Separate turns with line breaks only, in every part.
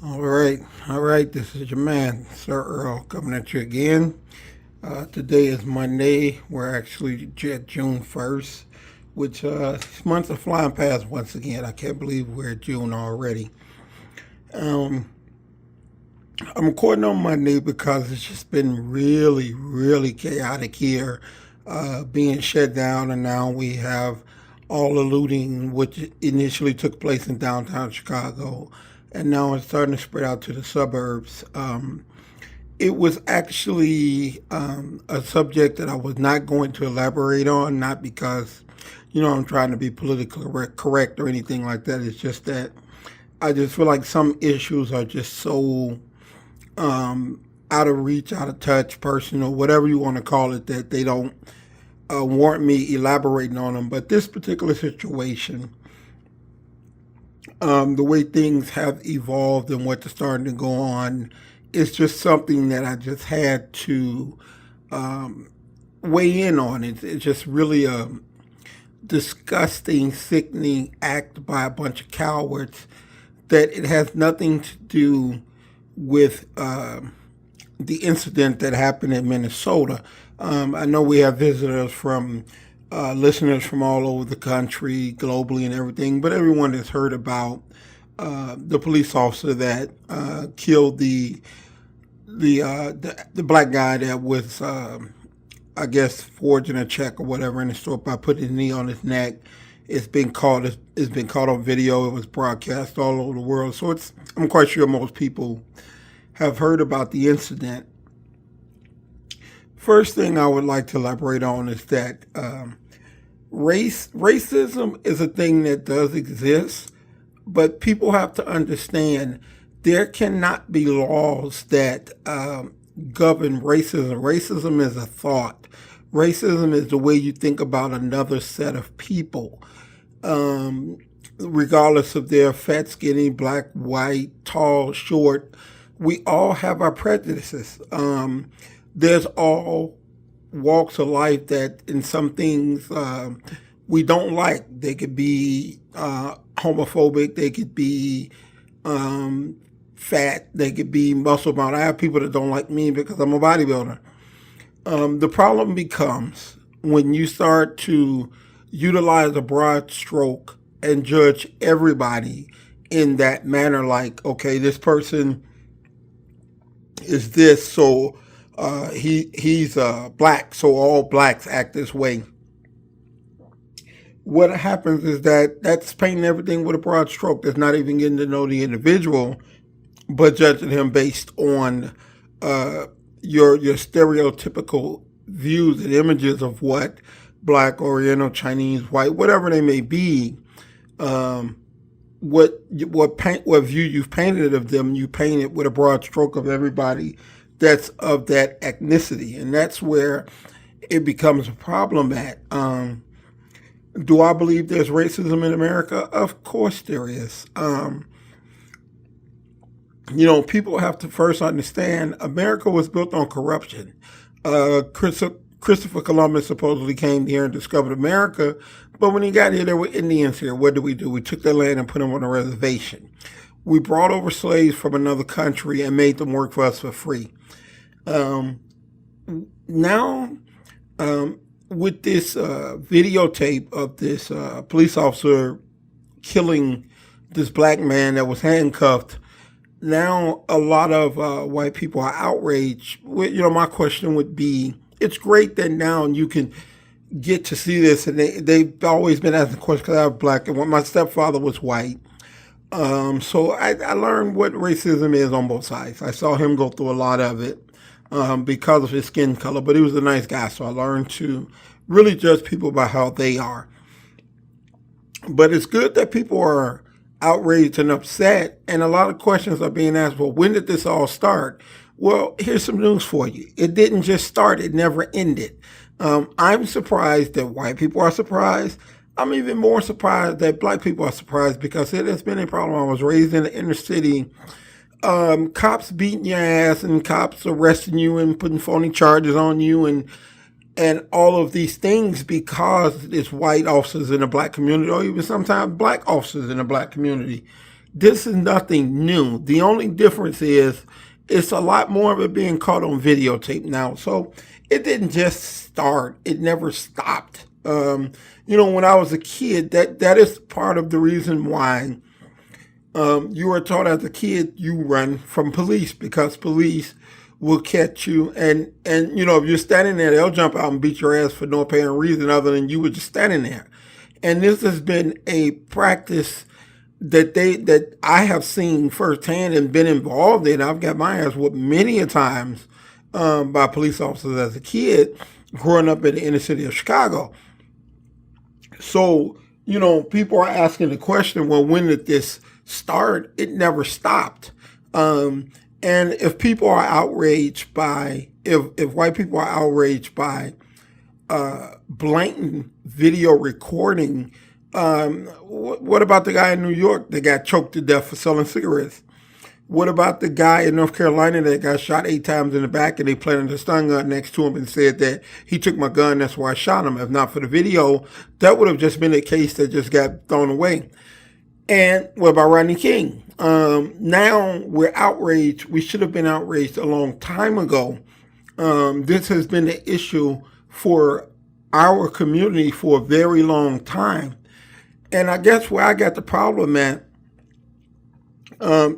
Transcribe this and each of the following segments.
All right. This is your man, Sir Earl, coming at you again. Today is Monday. We're actually at June 1st, which months are flying past once again. I can't believe we're at June already. Um, I'm recording on Monday because it's just been really, really chaotic here, being shut down, and now we have all the looting which initially took place in downtown Chicago, and now it's starting to spread out to the suburbs. It was actually a subject that I was not going to elaborate on, not because, I'm trying to be politically correct or anything like that. It's just that I just feel like some issues are just so out of reach, out of touch, personal, whatever you want to call it, that they don't warrant me elaborating on them. But this particular situation, the way things have evolved and what's starting to go on, it's just something that I just had to weigh in on. It's just really a disgusting, sickening act by a bunch of cowards that it has nothing to do with the incident that happened in Minnesota. I know we have visitors from listeners from all over the country, globally, and everything, but everyone has heard about the police officer that killed the black guy that was, I guess, forging a check or whatever in the store by putting his knee on his neck. It's been caught on video. It was broadcast all over the world. So I'm quite sure most people have heard about the incident. First thing I would like to elaborate on is that racism is a thing that does exist, but people have to understand there cannot be laws that govern racism. Racism is a thought. Racism is the way you think about another set of people, regardless of their fat, skinny, black, white, tall, short. We all have our prejudices. There's all walks of life that in some things we don't like. They could be homophobic. They could be fat. They could be muscle bound. I have people that don't like me because I'm a bodybuilder. The problem becomes when you start to utilize a broad stroke and judge everybody in that manner, like, okay, this person is this, so he's black, so all blacks act this way. What happens is that's painting everything with a broad stroke. That's not even getting to know the individual, but judging him based on your stereotypical views and images of what black, Oriental, Chinese, white, whatever they may be. What view you've painted of them, you paint it with a broad stroke of everybody that's of that ethnicity, and that's where it becomes a problem at. Do I believe there's racism in America? Of course there is. People have to first understand America was built on corruption. Christopher Columbus supposedly came here and discovered America, but when he got here, there were Indians here. What did? We took their land and put them on a reservation. We brought over slaves from another country and made them work for us for free. Now, with this videotape of this police officer killing this black man that was handcuffed, now a lot of white people are outraged. My question would be, it's great that now you can get to see this, and they've always been asking questions because I was black, and when my stepfather was white. So I learned what racism is on both sides. I saw him go through a lot of it because of his skin color, but he was a nice guy, so I learned to really judge people by how they are. But it's good that people are outraged and upset, and a lot of questions are being asked. Well, when did this all start? Well, here's some news for you. It didn't just start. It never ended. I'm surprised that white people are surprised. I'm even more surprised that black people are surprised because it has been a problem. I was raised in the inner city. Cops beating your ass and cops arresting you and putting phony charges on you and all of these things because it's white officers in the black community or even sometimes black officers in the black community This is nothing new. The only difference is it's a lot more of it being caught on videotape now. So it didn't just start. It never stopped. When I was a kid, that is part of the reason why you were taught as a kid you run from police, because police will catch you, and if you're standing there, they'll jump out and beat your ass for no apparent reason other than you were just standing there. And this has been a practice that I have seen firsthand and been involved in. I've got my ass whooped many a times by police officers as a kid growing up in the inner city of Chicago. So, people are asking the question, well, when did this start? It never stopped. And if people are outraged by, if white people are outraged by blatant video recording, what about the guy in New York that got choked to death for selling cigarettes? What about the guy in North Carolina that got shot 8 times in the back and they planted a stun gun next to him and said that he took my gun, that's why I shot him? If not for the video, that would have just been a case that just got thrown away. And what about Rodney King? Now we're outraged. We should have been outraged a long time ago. This has been the issue for our community for a very long time. And I guess where I got the problem at,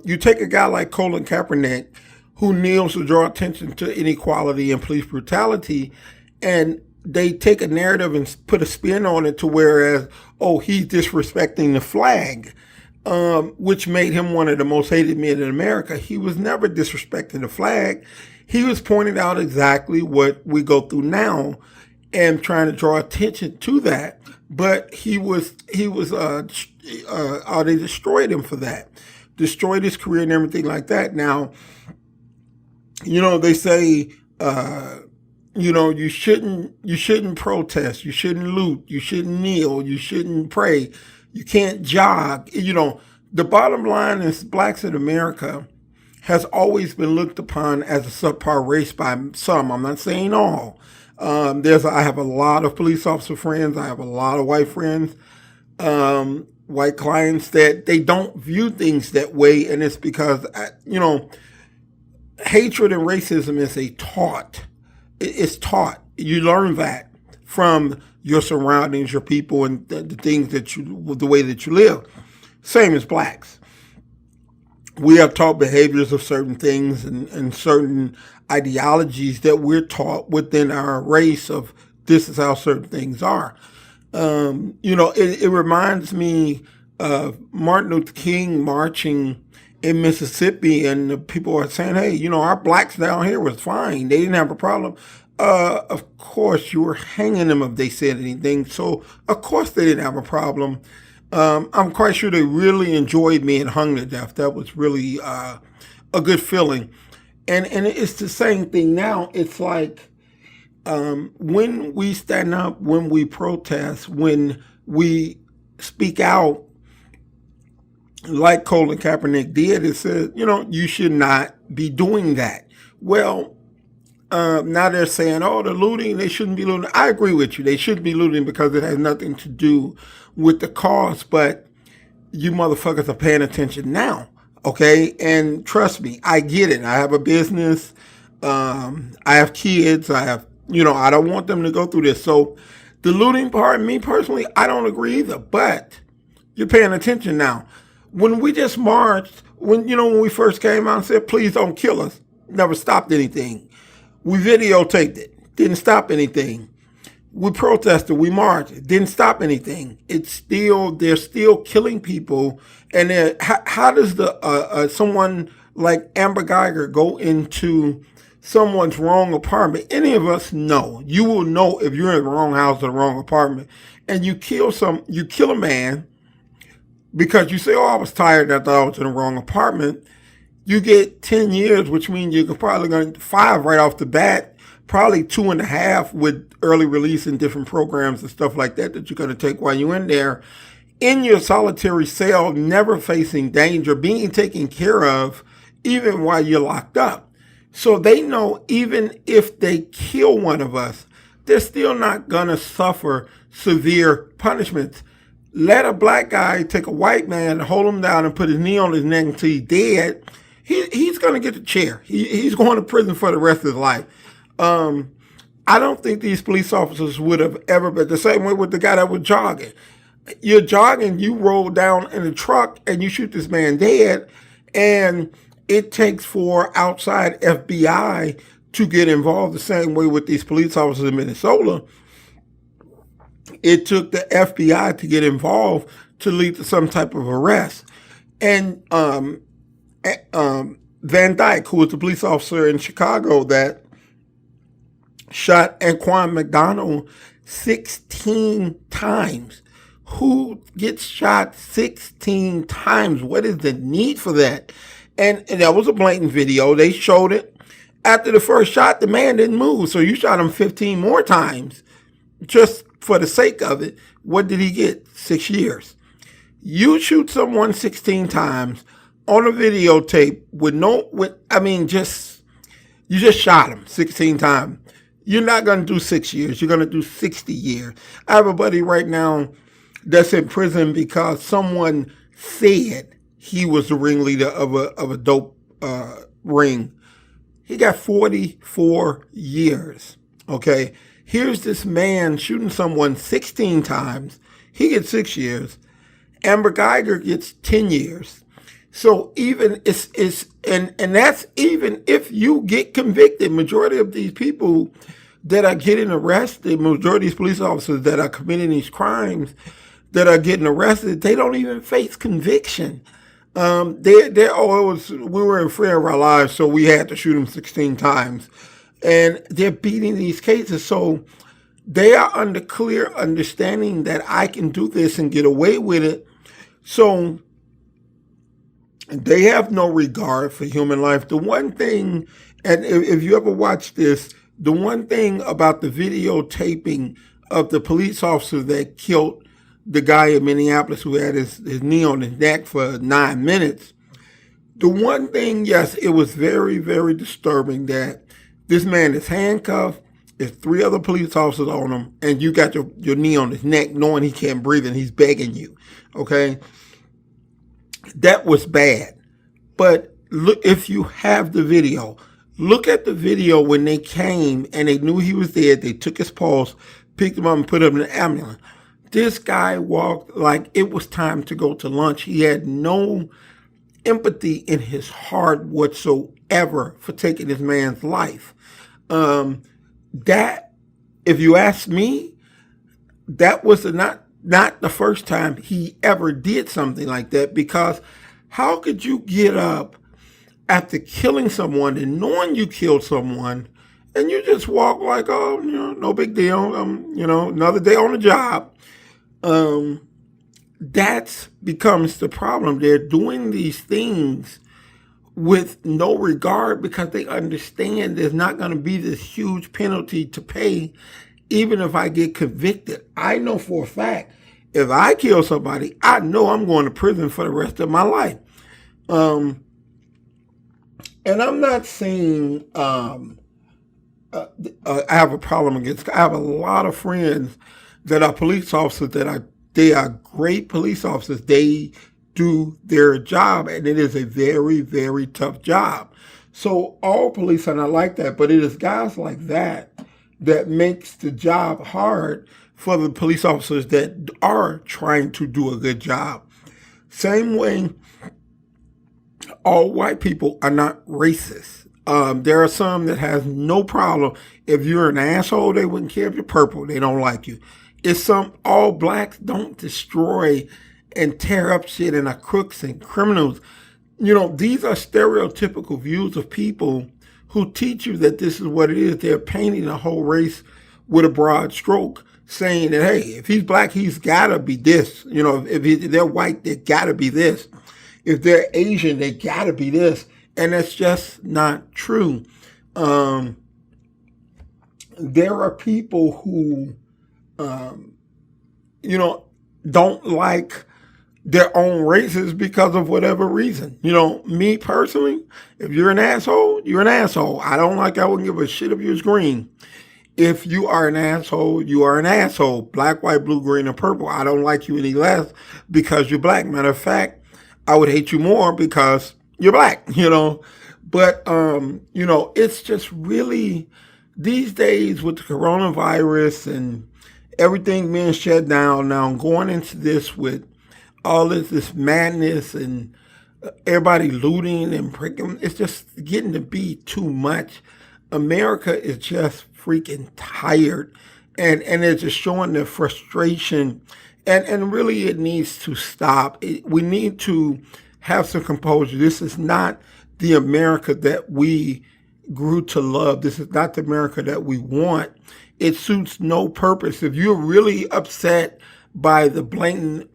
you take a guy like Colin Kaepernick, who kneels to draw attention to inequality and police brutality, and they take a narrative and put a spin on it to whereas, oh, he's disrespecting the flag, which made him one of the most hated men in America. He was never disrespecting the flag. He was pointing out exactly what we go through now and trying to draw attention to that. But they destroyed him for that. Destroyed his career and everything like that. Now, they say, you shouldn't protest, you shouldn't loot, you shouldn't kneel, you shouldn't pray, you can't jog. The bottom line is blacks in America has always been looked upon as a subpar race by some. I'm not saying all. I have a lot of police officer friends. I have a lot of white friends. White clients that they don't view things that way, and it's because hatred and racism is it's taught. You learn that from your surroundings, your people, and the things the way that you live. Same as blacks. We are taught behaviors of certain things and certain ideologies that we're taught within our race of this is how certain things are. It reminds me of Martin Luther King marching in Mississippi, and the people are saying, hey, our blacks down here was fine. They didn't have a problem. Of course, you were hanging them if they said anything. So, of course, they didn't have a problem. I'm quite sure they really enjoyed being hung to death. That was really a good feeling. And it's the same thing now. It's like, when we stand up, when we protest, when we speak out, like Colin Kaepernick did, it says, you should not be doing that. Well, now they're saying, oh, the looting, they shouldn't be looting. I agree with you. They shouldn't be looting because it has nothing to do with the cause, but you motherfuckers are paying attention now, okay? And trust me, I get it. I have a business. I have kids. I don't want them to go through this. So the looting part, me personally, I don't agree either, but you're paying attention now. When we just marched, when we first came out and said, please don't kill us, never stopped anything. We videotaped it, didn't stop anything. We protested, we marched, didn't stop anything. They're still killing people. And how does someone like Amber Geiger go into someone's wrong apartment? Any of us know. You will know if you're in the wrong house or the wrong apartment. And you kill a man because you say, oh, I was tired, I thought I was in the wrong apartment. You get 10 years, which means you're probably going to 5 right off the bat, probably 2.5 with early release and different programs and stuff like that you're going to take while you're in there. In your solitary cell, never facing danger, being taken care of, even while you're locked up. So they know even if they kill one of us, they're still not going to suffer severe punishments. let a black guy take a white man, hold him down, and put his knee on his neck until he's dead, he's going to get the chair. He's going to prison for the rest of his life. I don't think these police officers would have ever been the same way with the guy that was jogging. You're jogging, you roll down in a truck, and you shoot this man dead, and it takes for outside FBI to get involved the same way with these police officers in Minnesota. It took the FBI to get involved to lead to some type of arrest. And Van Dyke, who was the police officer in Chicago that shot Anquan McDonald 16 times. Who gets shot 16 times? What is the need for that? And that was a blatant video. They showed it. After the first shot, the man didn't move. So you shot him 15 more times just for the sake of it. What did he get? 6 years. You shoot someone 16 times on a videotape you just shot him 16 times. You're not going to do 6 years. You're going to do 60 years. I have a buddy right now that's in prison because someone said he was the ringleader of a dope ring. He got 44 years. Okay. Here's this man shooting someone 16 times. He gets 6 years. Amber Geiger gets 10 years. So even and that's even if you get convicted. Majority of these people that are getting arrested, majority of these police officers that are committing these crimes that are getting arrested, they don't even face conviction. We were in fear of our lives, so we had to shoot them 16 times. And they're beating these cases. So they are under clear understanding that I can do this and get away with it. So they have no regard for human life. The one thing, and if you ever watch this, the one thing about the videotaping of the police officer that killed the guy in Minneapolis who had his knee on his neck for 9 minutes, the one thing, yes, it was very, very disturbing that this man is handcuffed, there's 3 other police officers on him, and you got your knee on his neck knowing he can't breathe and he's begging you, okay? That was bad. But look, if you have the video, look at the video when they came and they knew he was dead. They took his pulse, picked him up and put him in an ambulance. This guy walked like it was time to go to lunch. He had no empathy in his heart whatsoever for taking this man's life. That, if you ask me, that was not the first time he ever did something like that, because how could you get up after killing someone and knowing you killed someone and you just walk like, oh, no big deal, another day on the job? That becomes the problem. They're doing these things with no regard because they understand there's not going to be this huge penalty to pay even if I get convicted. I know for a fact, if I kill somebody, I know I'm going to prison for the rest of my life. And I'm not saying I have a problem against. I have a lot of friends that are police officers they are great police officers. They do their job, and it is a very, very tough job. So all police are not like that, but it is guys like that makes the job hard for the police officers that are trying to do a good job. Same way, all white people are not racist. There are some that has no problem. If you're an asshole, they wouldn't care if you're purple. They don't like you. All blacks don't destroy and tear up shit and are crooks and criminals. These are stereotypical views of people who teach you that this is what it is. They're painting a whole race with a broad stroke, saying that, hey, if he's black, he's gotta be this. If they're white, they gotta be this. If they're Asian, they gotta be this. And that's just not true. There are people who, don't like their own races because of whatever reason. Me personally, if you're an asshole, you're an asshole. I don't like, I wouldn't give a shit if you was green. If you are an asshole, you are an asshole. Black, white, blue, green, and purple. I don't like you any less because you're black. Matter of fact, I would hate you more because you're black, But, it's just really these days with the coronavirus and everything being shut down now, going into this with all this madness and everybody looting and pricking, it's just getting to be too much. America is just freaking tired, and it's just showing their frustration, and really it needs to stop. We need to have some composure. This is not the America that we grew to love. This is not the America that we want. It suits no purpose. If you're really upset by the blatant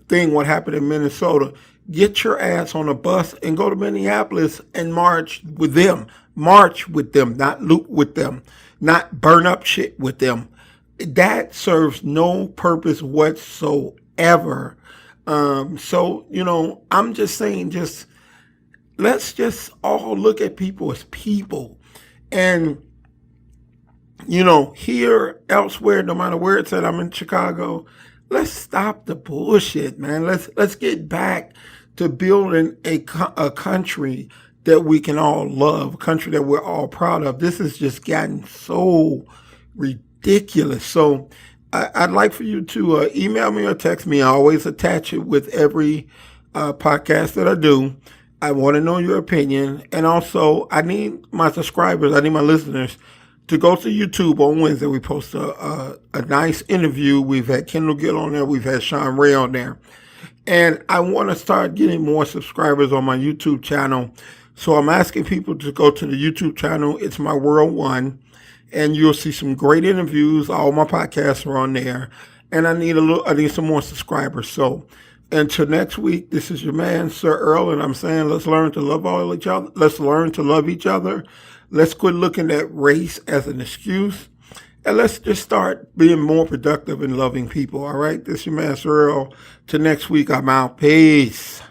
thing, what happened in Minnesota, get your ass on a bus and go to Minneapolis and march with them. March with them, not loot with them, not burn up shit with them. That serves no purpose whatsoever. I'm just saying, let's just all look at people as people. And, here, elsewhere, no matter where it's at, I'm in Chicago, let's stop the bullshit, man. Let's get back to building a country that we can all love, a country that we're all proud of. This has just gotten so ridiculous. So I'd like for you to email me or text me. I always attach it with every podcast that I do. I want to know your opinion. And also, I need my subscribers, I need my listeners to go to YouTube on Wednesday. We post a nice interview. We've had Kendall Gill on there. We've had Sean Ray on there. And I want to start getting more subscribers on my YouTube channel. So I'm asking people to go to the YouTube channel. It's My World One. And you'll see some great interviews. All my podcasts are on there. And I need some more subscribers. So until next week, this is your man, Sir Earl, and I'm saying let's learn to love all each other. Let's learn to love each other. Let's quit looking at race as an excuse. And let's just start being more productive and loving people, all right? This is your man, Sir Earl. Till next week, I'm out. Peace.